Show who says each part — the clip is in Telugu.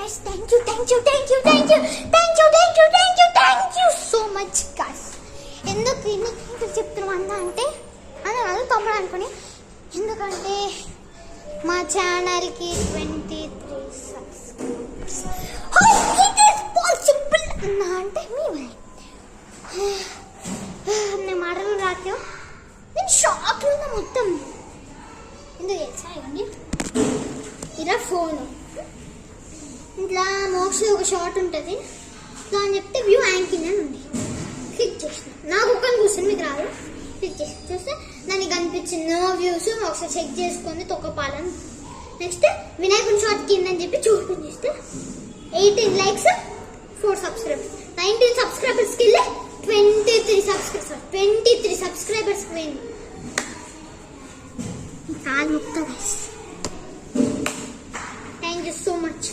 Speaker 1: guys, thank you so much guys. ఎందుకు చెప్తున్నా అంటే అది తమ్ముడు అనుకుని, ఎందుకంటే మా ఛానల్కి 23 సబ్స్క్రైబర్స్ పాసిబుల్ అన్నా అంటే నేను మాటలు రాక నేను షాక్లో ఉన్నా మొత్తం. ఎందుకు తెలుసా, ఇవన్నీ ఇలా ఫోను ఇట్లా మోక్ష ఒక షార్ట్ ఉంటుంది దాన్ని చెప్తే వ్యూ యాంకింగ్ అని ఉంది. క్లిక్ చేసిన నాకు ఒక్కని కూర్చొని మీకు రాదు. క్లిక్ చేసి చూస్తే దానికి కనిపించిన వ్యూస్ ఒకసారి చెక్ చేసుకొని తొక్కపాలని. నెక్స్ట్ వినాయకుని షార్ట్ కింద అని చెప్పి చూసుకొని చూస్తే 18 likes 4 సబ్స్క్రైబర్స్. 19 సబ్స్క్రైబర్స్కి వెళ్ళి 23 సబ్స్క్రైబర్స్ పోయింది. కాలు Mukta guys. Thank you so much.